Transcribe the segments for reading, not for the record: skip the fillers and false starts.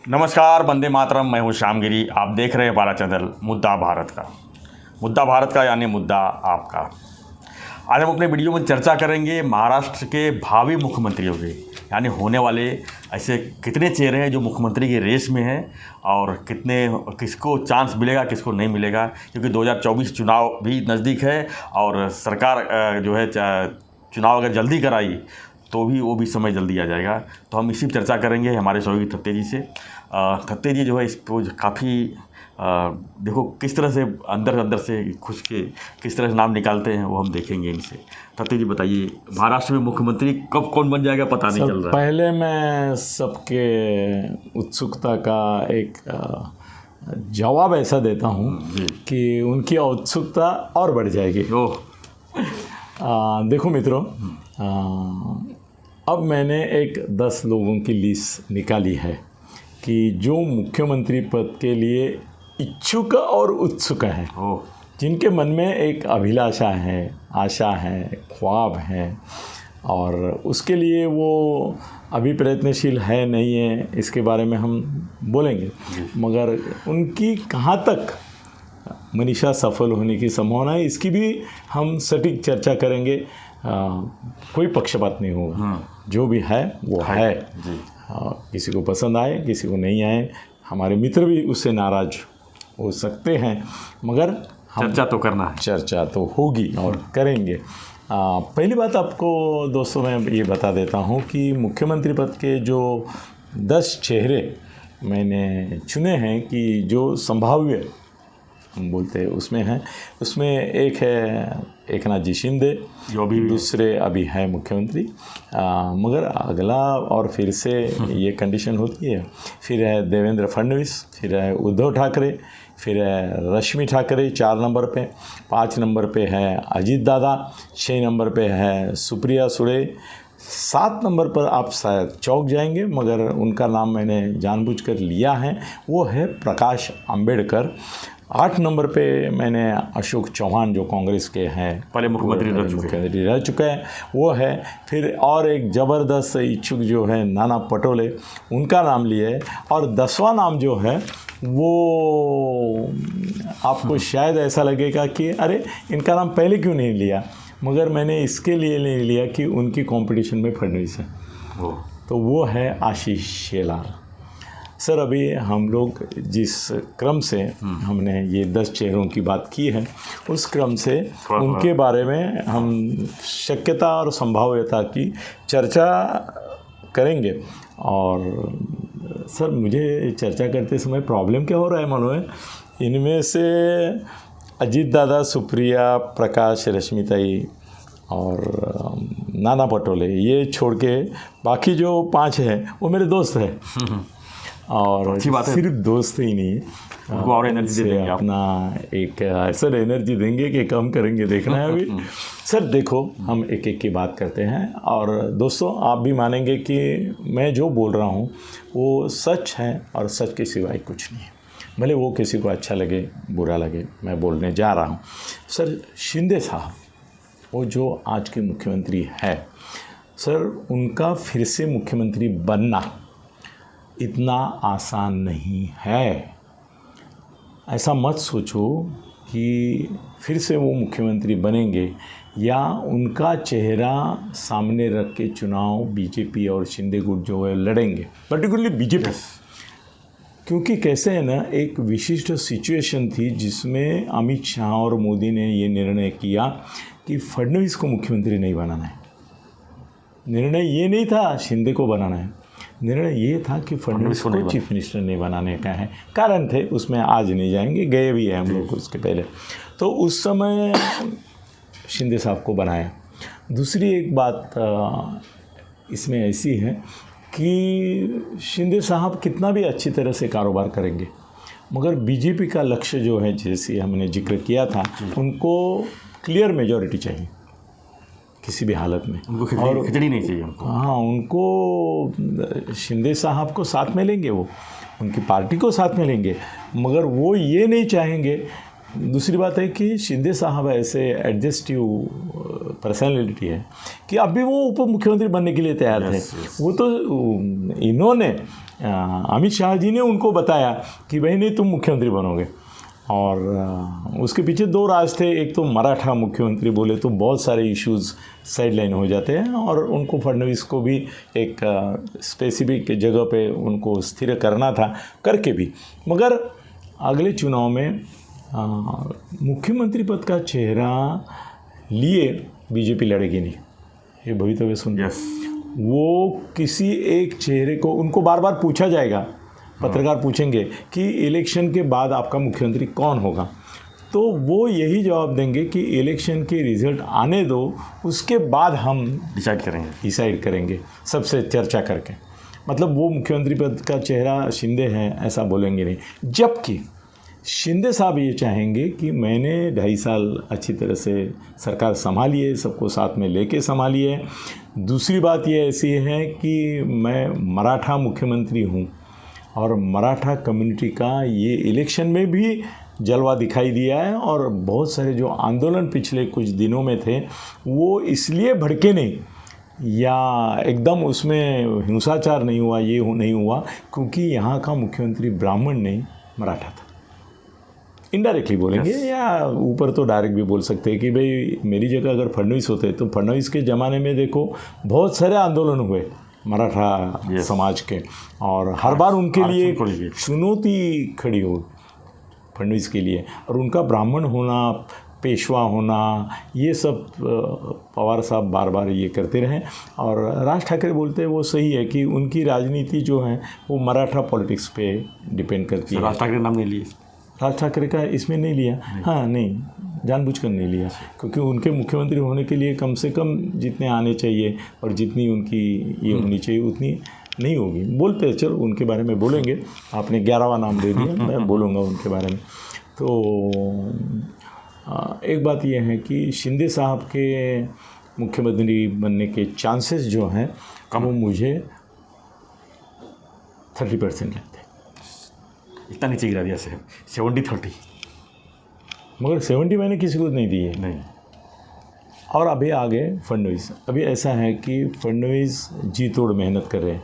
नमस्कार, वंदे मातरम। मैं हूँ श्यामगिरी। आप देख रहे हैं बाला चैनल। मुद्दा भारत का यानी मुद्दा आपका। आज हम अपने वीडियो में चर्चा करेंगे महाराष्ट्र के भावी मुख्यमंत्रियों की, यानी होने वाले ऐसे कितने चेहरे हैं जो मुख्यमंत्री की रेस में हैं और किसको चांस मिलेगा, किसको नहीं मिलेगा, क्योंकि 2024 चुनाव भी नज़दीक है और सरकार जो है चुनाव अगर जल्दी कराई तो भी वो भी समय जल्दी आ जाएगा। तो हम इसी पर चर्चा करेंगे हमारे सहयोगी थत्ते जी से। थत्ते जी जो है इस पर काफ़ी देखो किस तरह से अंदर से खुश के किस तरह से नाम निकालते हैं वो हम देखेंगे इनसे। थत्ते जी बताइए, महाराष्ट्र में मुख्यमंत्री कब कौन बन जाएगा पता नहीं चल रहा है। पहले मैं सबके उत्सुकता का एक जवाब ऐसा देता हूँ कि उनकी उत्सुकता और बढ़ जाएगी। देखो मित्रों, अब मैंने एक 10 लोगों की लिस्ट निकाली है कि जो मुख्यमंत्री पद के लिए इच्छुक और उत्सुक हैं, जिनके मन में एक अभिलाषा है, आशा है, ख्वाब है और उसके लिए वो अभी प्रयत्नशील है नहीं है, इसके बारे में हम बोलेंगे। मगर उनकी कहाँ तक मनीषा सफल होने की संभावना है, इसकी भी हम सटीक चर्चा करेंगे। कोई पक्षपात नहीं होगा, जो भी है वो है। किसी को पसंद आए, किसी को नहीं आए, हमारे मित्र भी उससे नाराज हो सकते हैं, मगर चर्चा तो करना है, चर्चा तो होगी और करेंगे। पहली बात आपको दोस्तों मैं ये बता देता हूँ कि मुख्यमंत्री पद के जो 10 चेहरे मैंने चुने हैं कि जो संभाव्य हम बोलते हैं उसमें हैं, उसमें एक है एकनाथ जी शिंदे, जो अभी दूसरे अभी है मुख्यमंत्री, मगर अगला और फिर से ये कंडीशन होती है। फिर है देवेंद्र फडणवीस, फिर है उद्धव ठाकरे, फिर है रश्मि ठाकरे 4 नंबर पे, 5 नंबर पे है अजीत दादा, 6 नंबर पे है सुप्रिया सुळे, 7 नंबर पर आप शायद चौंक जाएंगे मगर उनका नाम मैंने जानबूझकर लिया है, वो है प्रकाश अंबेडकर। 8 नंबर पे मैंने अशोक चौहान, जो कांग्रेस के हैं, पहले मुख्यमंत्री रह चुके हैं, वो है। फिर और एक ज़बरदस्त इच्छुक जो है नाना पटोले, उनका नाम लिए है। और 10वां नाम जो है वो आपको शायद ऐसा लगेगा कि अरे इनका नाम पहले क्यों नहीं लिया, मगर मैंने इसके लिए नहीं लिया कि उनकी कंपटीशन में फडणवीस है, तो वो है आशीष शेलार। सर, अभी हम लोग जिस क्रम से हमने ये 10 चेहरों की बात की है, उस क्रम से उनके बारे में हम शक्यता और संभाव्यता की चर्चा करेंगे। और सर, मुझे चर्चा करते समय प्रॉब्लम क्या हो रहा है मालूम है? इनमें से अजीत दादा, सुप्रिया, प्रकाश, रश्मिताई और नाना पटोले, ये छोड़ के बाकी जो 5 हैं वो मेरे दोस्त हैं। और अच्छी बात है, सिर्फ दोस्त ही नहीं, उनको और एनर्जी देंगे, अपना एक ऐसा एनर्जी देंगे कि कम करेंगे, देखना है अभी। सर देखो, हम एक एक की बात करते हैं और दोस्तों आप भी मानेंगे कि मैं जो बोल रहा हूँ वो सच है और सच के सिवाय कुछ नहीं है, भले वो किसी को अच्छा लगे बुरा लगे, मैं बोलने जा रहा हूँ। सर, शिंदे साहब, वो जो आज के मुख्यमंत्री है, सर उनका फिर से मुख्यमंत्री बनना इतना आसान नहीं है। ऐसा मत सोचो कि फिर से वो मुख्यमंत्री बनेंगे या उनका चेहरा सामने रख के चुनाव बीजेपी और शिंदे गुट जो है लड़ेंगे, पर्टिकुलरली बीजेपी। क्योंकि कैसे है ना, एक विशिष्ट सिचुएशन थी जिसमें अमित शाह और मोदी ने ये निर्णय किया कि फडणवीस को मुख्यमंत्री नहीं बनाना है। निर्णय ये नहीं था शिंदे को बनाना है, निर्णय ये था कि फडणवीस को चीफ मिनिस्टर नहीं बनाने का है। कारण थे, उसमें आज नहीं जाएंगे, गए भी हैं हम लोग उसके पहले। तो उस समय शिंदे साहब को बनाया। दूसरी एक बात इसमें ऐसी है कि शिंदे साहब कितना भी अच्छी तरह से कारोबार करेंगे, मगर बीजेपी का लक्ष्य जो है, जैसे हमने जिक्र किया था, उनको क्लियर मेजॉरिटी चाहिए किसी भी हालत में, उनको खिचड़ी नहीं चाहिए उनको। हाँ, उनको शिंदे साहब को साथ में लेंगे, वो उनकी पार्टी को साथ में लेंगे, मगर वो ये नहीं चाहेंगे। दूसरी बात है कि शिंदे साहब ऐसे एडजस्टिव पर्सनालिटी है कि अभी वो उप मुख्यमंत्री बनने के लिए तैयार थे। वो तो इन्होंने अमित शाह जी ने उनको बताया कि भाई नहीं, तुम मुख्यमंत्री बनोगे। और उसके पीछे दो राज थे। एक तो मराठा मुख्यमंत्री बोले तो बहुत सारे इश्यूज़ साइडलाइन हो जाते हैं, और उनको फडणवीस को भी एक स्पेसिफिक जगह पे उनको स्थिर करना था, करके भी। मगर अगले चुनाव में मुख्यमंत्री पद का चेहरा लिए बीजेपी लड़ेगी नहीं, ये भवितव्य सुन। वो किसी एक चेहरे को, उनको बार बार पूछा जाएगा, पत्रकार पूछेंगे कि इलेक्शन के बाद आपका मुख्यमंत्री कौन होगा, तो वो यही जवाब देंगे कि इलेक्शन के रिजल्ट आने दो, उसके बाद हम डिसाइड करेंगे सबसे चर्चा करके। मतलब वो मुख्यमंत्री पद का चेहरा शिंदे है ऐसा बोलेंगे नहीं, जबकि शिंदे साहब ये चाहेंगे कि मैंने 2.5 साल अच्छी तरह से सरकार संभाली है, सबको साथ में लेके संभाली है। दूसरी बात ये ऐसी है कि मैं मराठा मुख्यमंत्री हूँ, और मराठा कम्युनिटी का ये इलेक्शन में भी जलवा दिखाई दिया है, और बहुत सारे जो आंदोलन पिछले कुछ दिनों में थे वो इसलिए भड़के नहीं, या एकदम उसमें हिंसाचार नहीं हुआ, ये नहीं हुआ क्योंकि यहाँ का मुख्यमंत्री ब्राह्मण नहीं, मराठा था। इनडायरेक्टली बोलेंगे या ऊपर तो डायरेक्ट भी बोल सकते हैं कि भाई मेरी जगह अगर फडणवीस होते तो फडणवीस के ज़माने में देखो बहुत सारे आंदोलन हुए मराठा समाज के, और हर बार उनके लिए चुनौती खड़ी हो फडणवीस के लिए, और उनका ब्राह्मण होना, पेशवा होना, ये सब पवार साहब बार बार ये करते रहे। और राज ठाकरे बोलते हैं वो सही है कि उनकी राजनीति जो है वो मराठा पॉलिटिक्स पे डिपेंड करती है। राज ठाकरे नाम नहीं लिए, राज ठाकरे का इसमें नहीं लिया, हाँ नहीं, जानबूझकर नहीं लिया, क्योंकि उनके मुख्यमंत्री होने के लिए कम से कम जितने आने चाहिए और जितनी उनकी ये होनी चाहिए उतनी नहीं होगी। बोलते चलो उनके बारे में बोलेंगे, आपने 11वां नाम दे दिया, मैं बोलूँगा उनके बारे में। तो एक बात यह है कि शिंदे साहब के मुख्यमंत्री बनने के चांसेस जो हैं वो मुझे 30% लगते हैं। इतना नीचे गिरा दिया 70-30, मगर 70 मैंने किसी को नहीं दी है। नहीं। और अभी आगे फडणवीस, अभी ऐसा है कि फडणवीस जी तोड़ मेहनत कर रहे हैं,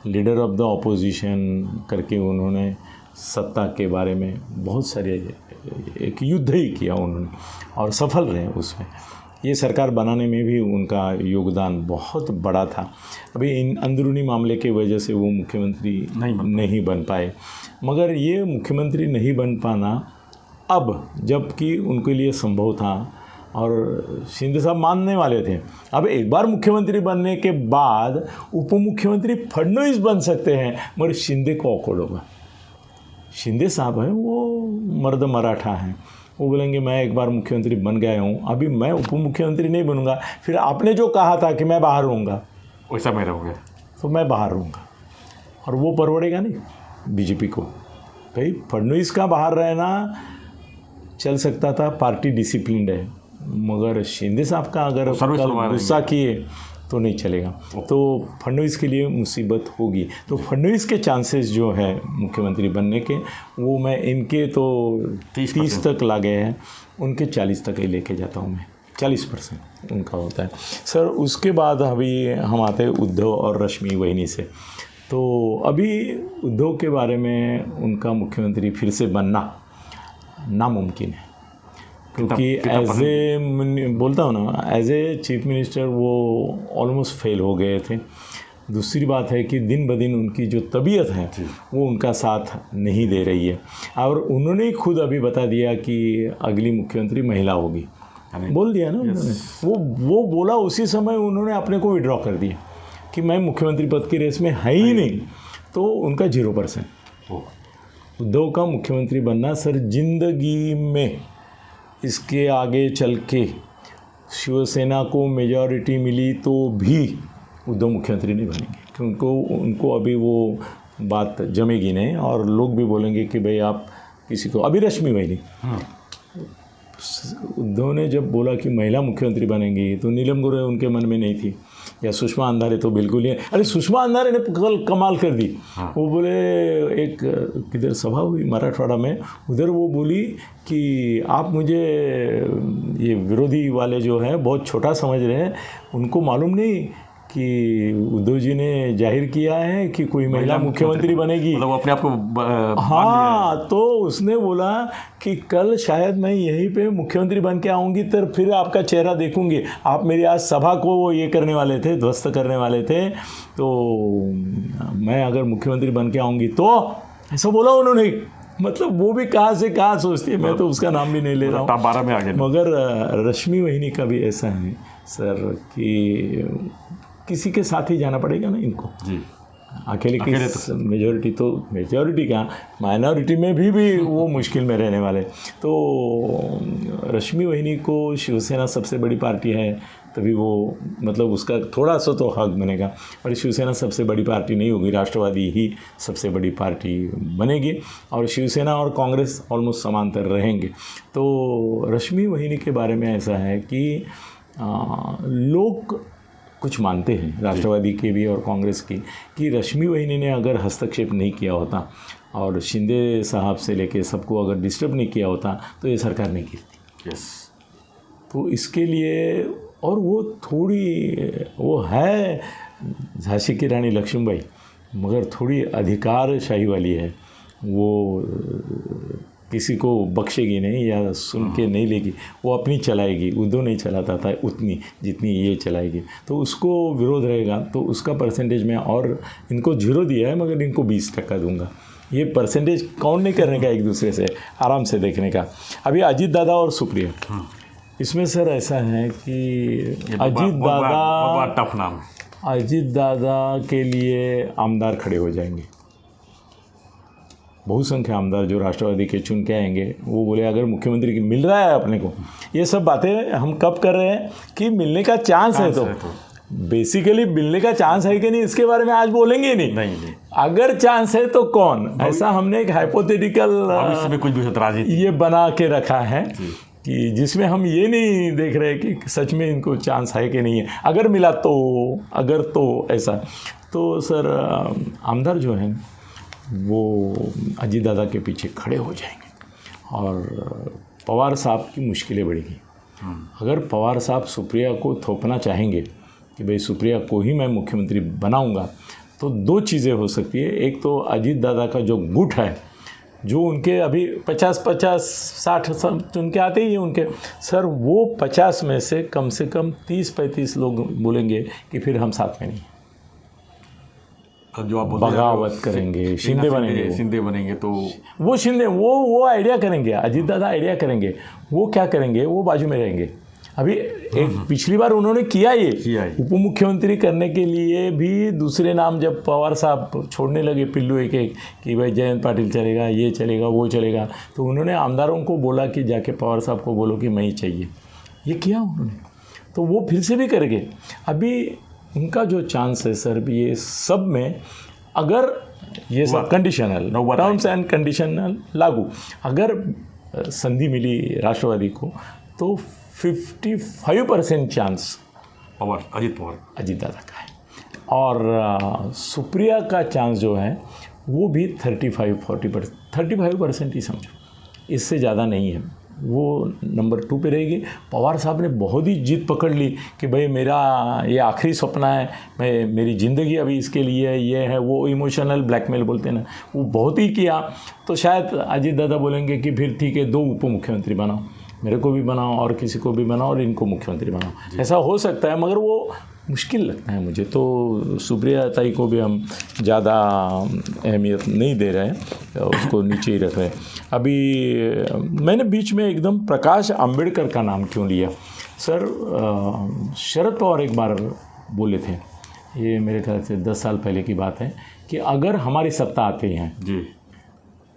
लीडर ऑफ द ऑपोजिशन करके उन्होंने सत्ता के बारे में बहुत सारे एक युद्ध ही किया उन्होंने, और सफल रहे उसमें। ये सरकार बनाने में भी उनका योगदान बहुत बड़ा था। अभी इन अंदरूनी मामले की वजह से वो मुख्यमंत्री नहीं बन पाए, मगर ये मुख्यमंत्री नहीं बन पाना अब जबकि उनके लिए संभव था, और शिंदे साहब मानने वाले थे। अब एक बार मुख्यमंत्री बनने के बाद उप मुख्यमंत्री फडणवीस बन सकते हैं, मगर शिंदे को ऑकवर्ड होगा। शिंदे साहब हैं वो मर्द मराठा हैं, वो बोलेंगे मैं एक बार मुख्यमंत्री बन गया हूँ, अभी मैं उप मुख्यमंत्री नहीं बनूंगा, फिर आपने जो कहा था कि मैं बाहर रहूँगा वैसा मैं रहूँगा, तो मैं बाहर रहूँगा, और वो परवड़ेगा नहीं बीजेपी को। भाई फडणवीस का बाहर रहना चल सकता था, पार्टी डिसिप्लिन्ड है, मगर शिंदे साहब का अगर गुस्सा किए तो नहीं चलेगा, तो फडणवीस के लिए मुसीबत होगी। तो फडणवीस के चांसेस जो है मुख्यमंत्री बनने के, वो मैं इनके तो 30 तक ला गए हैं, उनके 40 तक ही लेके जाता हूँ मैं, 40% उनका होता है। सर उसके बाद अभी हम आते हैं उद्धव और रश्मि वहिनी से। तो अभी उद्धव के बारे में उनका मुख्यमंत्री फिर से बनना नामुमकिन है, क्योंकि एज ए बोलता हूँ ना, एज ए चीफ मिनिस्टर वो ऑलमोस्ट फेल हो गए थे। दूसरी बात है कि दिन ब दिन उनकी जो तबीयत है वो उनका साथ नहीं दे रही है, और उन्होंने खुद अभी बता दिया कि अगली मुख्यमंत्री महिला होगी, बोल दिया ना उन्होंने। वो बोला उसी समय उन्होंने अपने को विड्रॉ कर दिया कि मैं मुख्यमंत्री पद की रेस में है ही नहीं, तो उनका 0%। उद्धव का मुख्यमंत्री बनना सर जिंदगी में, इसके आगे चल के शिवसेना को मेजॉरिटी मिली तो भी उद्धव मुख्यमंत्री नहीं बनेंगे, क्योंकि उनको अभी वो बात जमेगी नहीं, और लोग भी बोलेंगे कि भाई आप किसी को, अभी रश्मि वहिनी, उद्धव ने जब बोला कि महिला मुख्यमंत्री बनेंगी तो नीलम गोरे उनके मन में नहीं थी, या सुषमा अंधारे तो बिल्कुल ही। अरे सुषमा अंधारे ने कल कमाल कर दी, वो बोले, एक किधर सभा हुई मराठवाड़ा में, उधर वो बोली कि आप मुझे ये विरोधी वाले जो हैं बहुत छोटा समझ रहे हैं, उनको मालूम नहीं कि उद्धव जी ने जाहिर किया है कि कोई महिला मुख्यमंत्री बनेगी। मतलब वो अपने आप को हाँ, तो उसने बोला कि कल शायद मैं यहीं पे मुख्यमंत्री बन के आऊँगी, तो फिर आपका चेहरा देखूंगी। आप मेरी आज सभा को ये करने वाले थे, ध्वस्त करने वाले थे, तो मैं अगर मुख्यमंत्री बन के आऊँगी तो ऐसा बोला उन्होंने। मतलब वो भी कहाँ से कहाँ सोचती है, मैं तो उसका नाम भी नहीं ले रहा हूँ। टॉप 12 में आ गए। मगर रश्मि वहिनी का भी ऐसा है सर कि किसी के साथ ही जाना पड़ेगा ना इनको जी। अकेले की मेजॉरिटी का माइनॉरिटी में भी वो मुश्किल में रहने वाले। तो रश्मि वहिनी को शिवसेना सबसे बड़ी पार्टी है, तभी वो मतलब उसका थोड़ा सा तो हक बनेगा। और शिवसेना सबसे बड़ी पार्टी नहीं होगी, राष्ट्रवादी ही सबसे बड़ी पार्टी बनेगी और शिवसेना और कांग्रेस ऑलमोस्ट समांतर रहेंगे। तो रश्मि वहिनी के बारे में ऐसा है कि लोग कुछ मानते हैं, राष्ट्रवादी के भी और कांग्रेस की, कि रश्मि वहिनी ने अगर हस्तक्षेप नहीं किया होता और शिंदे साहब से लेके सबको अगर डिस्टर्ब नहीं किया होता तो ये सरकार नहीं गिरती। यस। तो इसके लिए, और वो थोड़ी वो है झांसी की रानी लक्ष्मीबाई, मगर थोड़ी अधिकारशाही वाली है। वो किसी को बख्शेगी नहीं या सुन के नहीं लेगी, वो अपनी चलाएगी। उद्धव नहीं चलाता था उतनी जितनी ये चलाएगी, तो उसको विरोध रहेगा। तो उसका परसेंटेज में, और इनको 0 दिया है मगर इनको 20% दूंगा। ये परसेंटेज काउंट नहीं करने का, एक दूसरे से आराम से देखने का। अभी अजीत दादा और सुप्रिया, इसमें सर ऐसा है कि अजीत दादा के लिए आमदार खड़े हो जाएंगे। बहुसंख्य आमदार जो राष्ट्रवादी के चुन के आएंगे, वो बोले अगर मुख्यमंत्री की मिल रहा है अपने को, ये सब बातें हम कब कर रहे हैं कि मिलने का चांस है। तो बेसिकली मिलने का चांस है कि नहीं, इसके बारे में आज बोलेंगे नहीं। अगर चांस है तो कौन, ऐसा हमने एक हाइपोथेटिकल कुछ भी ये बना के रखा है कि जिसमें हम ये नहीं देख रहे कि सच में इनको चांस है कि नहीं है। अगर मिला तो, अगर तो ऐसा, तो सर आमदार जो हैं वो अजीत दादा के पीछे खड़े हो जाएंगे और पवार साहब की मुश्किलें बढ़ेगी। अगर पवार साहब सुप्रिया को थोपना चाहेंगे कि भाई सुप्रिया को ही मैं मुख्यमंत्री बनाऊंगा, तो 2 चीज़ें हो सकती है। एक तो अजीत दादा का जो गुट है, जो उनके अभी 50-50 60 चुन के आते ही हैं उनके सर, वो 50 में से कम 30-35 लोग बोलेंगे कि फिर हम साथ में नहीं, जो आप बगावत करेंगे, शिंदे बनेंगे तो वो शिंदे वो आइडिया करेंगे, अजीत दादा आइडिया करेंगे। वो क्या करेंगे, वो बाजू में रहेंगे। अभी एक पिछली बार उन्होंने किया ये उप मुख्यमंत्री करने के लिए भी दूसरे नाम जब पवार साहब छोड़ने लगे पिल्लू एक कि भाई जयंत पाटिल चलेगा, ये चलेगा, वो चलेगा, तो उन्होंने आमदारों को बोला कि जाके पवार साहब को बोलो कि मैं ही चाहिए। ये किया उन्होंने, तो वो फिर से भी करेंगे। अभी उनका जो चांस है सर, ये सब में अगर ये सब कंडीशनल टर्म्स एंड कंडीशनल लागू, अगर संधि मिली राष्ट्रवादी को, तो 55% चांस अजीत दादा का है। और सुप्रिया का चांस जो है वो भी 35% ही समझो, इससे ज़्यादा नहीं है। वो नंबर 2 पे रहेगी। पवार साहब ने बहुत ही जिद पकड़ ली कि भाई मेरा ये आखिरी सपना है, मेरी ज़िंदगी अभी इसके लिए है, ये है वो, इमोशनल ब्लैकमेल बोलते हैं ना, वो बहुत ही किया। तो शायद अजीत दादा बोलेंगे कि फिर ठीक है 2 उप मुख्यमंत्री बनाओ, मेरे को भी बनाओ और किसी को भी बनाओ और इनको मुख्यमंत्री बनाओ। ऐसा हो सकता है, मगर वो मुश्किल लगता है मुझे। तो सुप्रिया ताई को भी हम ज़्यादा अहमियत नहीं दे रहे हैं, उसको नीचे ही रख रहे हैं। अभी मैंने बीच में एकदम प्रकाश आंबेडकर का नाम क्यों लिया सर, शरद पवार एक बार बोले थे, ये मेरे ख्याल से 10 साल पहले की बात है, कि अगर हमारी सत्ता आती है जी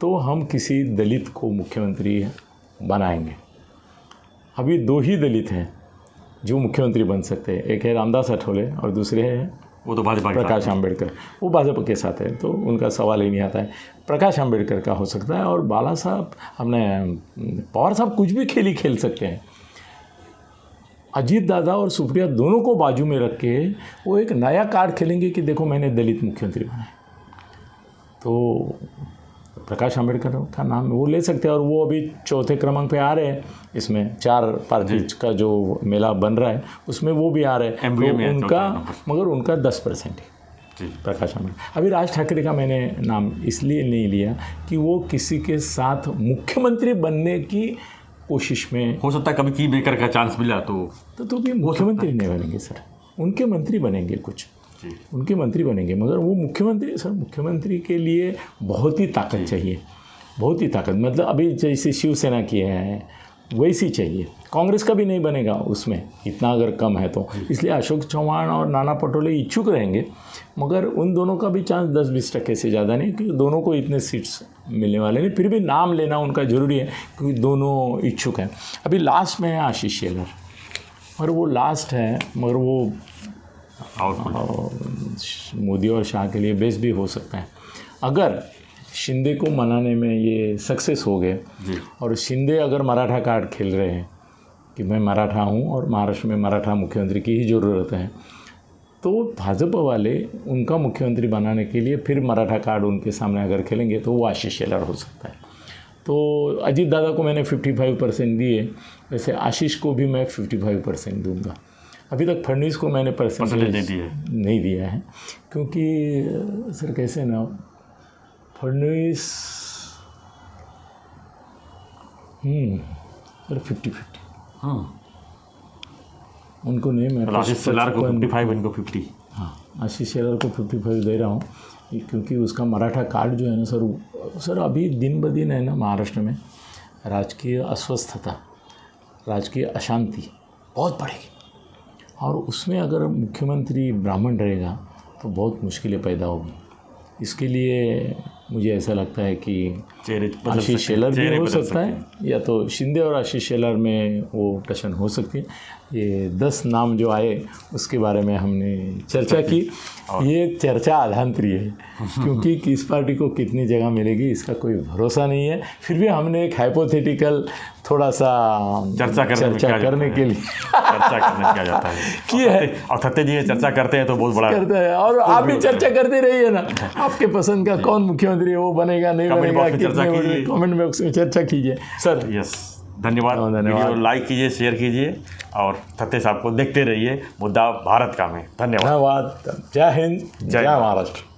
तो हम किसी दलित को मुख्यमंत्री बनाएंगे। अभी 2 ही दलित हैं जो मुख्यमंत्री बन सकते हैं, एक है रामदास अठौले और दूसरे हैं वो तो भाजपा प्रकाश आंबेडकर। वो भाजपा के साथ है तो उनका सवाल ही नहीं आता है। प्रकाश आंबेडकर का हो सकता है, और बाला साहब हमने पवार साहब कुछ भी खेल सकते हैं। अजीत दादा और सुप्रिया दोनों को बाजू में रख के वो एक नया कार्ड खेलेंगे कि देखो मैंने दलित मुख्यमंत्री बनाया। तो प्रकाश आंबेडकर का नाम वो ले सकते हैं, और वो अभी चौथे क्रमांक पे आ रहे हैं। इसमें 4 पार्टी का जो मेला बन रहा है उसमें वो भी आ रहे हैं। MBA में है उनका, चौथे नंबर। मगर उनका 10% है जी। प्रकाश आंबेडकर। अभी राज ठाकरे का मैंने नाम इसलिए नहीं लिया कि वो किसी के साथ मुख्यमंत्री बनने की कोशिश में, हो सकता है कभी की मेकर का चांस मिला तो भी मुख्यमंत्री नहीं बनेंगे सर, उनके मंत्री बनेंगे कुछ, जी। उनके मंत्री बनेंगे, मगर वो मुख्यमंत्री, सर मुख्यमंत्री के लिए बहुत ही ताकत चाहिए, बहुत ही ताकत। मतलब अभी जैसे शिवसेना की है वैसी चाहिए। कांग्रेस का भी नहीं बनेगा उसमें, इतना अगर कम है तो। इसलिए अशोक चौहान और नाना पटोले इच्छुक रहेंगे, मगर उन दोनों का भी चांस 10-20% से ज़्यादा नहीं, क्योंकि दोनों को इतने सीट्स मिलने वाले नहीं। फिर भी नाम लेना उनका ज़रूरी है क्योंकि दोनों इच्छुक हैं। अभी लास्ट में है आशीष शेलर, और वो लास्ट है, मगर वो मोदी और शाह के लिए बेस्ट भी हो सकता है। अगर शिंदे को मनाने में ये सक्सेस हो गए, और शिंदे अगर मराठा कार्ड खेल रहे हैं कि मैं मराठा हूँ और महाराष्ट्र में मराठा मुख्यमंत्री की ही ज़रूरत है, तो भाजपा वाले उनका मुख्यमंत्री बनाने के लिए फिर मराठा कार्ड उनके सामने अगर खेलेंगे तो वो आशीष शेलर हो सकता है। तो अजीत दादा को मैंने 55% दिए, वैसे आशीष को भी मैं 55% दूंगा। अभी तक फडणवीस को मैंने परसेंटेज नहीं दिया है, क्योंकि सर कैसे ना, फडणवीस सर 50-50 उनको नहीं, मैं आशीष शेलार को 55, इनको 50। हाँ, आशीष शेलार को 55 दे रहा हूँ, क्योंकि उसका मराठा कार्ड जो है ना सर अभी दिन ब दिन है ना महाराष्ट्र में राजकीय अस्वस्थता, राजकीय अशांति बहुत बढ़ेगी, और उसमें अगर मुख्यमंत्री ब्राह्मण रहेगा तो बहुत मुश्किलें पैदा होगी। इसके लिए मुझे ऐसा लगता है कि आशीष शेलर भी हो सकता है, या तो शिंदे और आशीष शेलर में वो टशन हो सकती है। ये 10 नाम जो आए उसके बारे में हमने चर्चा की। ये चर्चा आधांतरी है, क्योंकि किस पार्टी को कितनी जगह मिलेगी इसका कोई भरोसा नहीं है। फिर भी हमने एक हाइपोथेटिकल थोड़ा सा चर्चा करने के लिए चर्चा करने किया जाता है कि है, और थत्ते जी चर्चा करते हैं तो बहुत बड़ा करते हैं। और आप भी चर्चा करते रहिए ना, आपके पसंद का कौन मुख्यमंत्री है, वो बनेगा नहीं बनेगा, कमेंट बॉक्स में चर्चा कीजिए सर। यस, धन्यवाद। वीडियो लाइक कीजिए, शेयर कीजिए, और थत्ते साहब को देखते रहिए मुद्दा भारत का में। धन्यवाद। जय हिंद, जय महाराष्ट्र।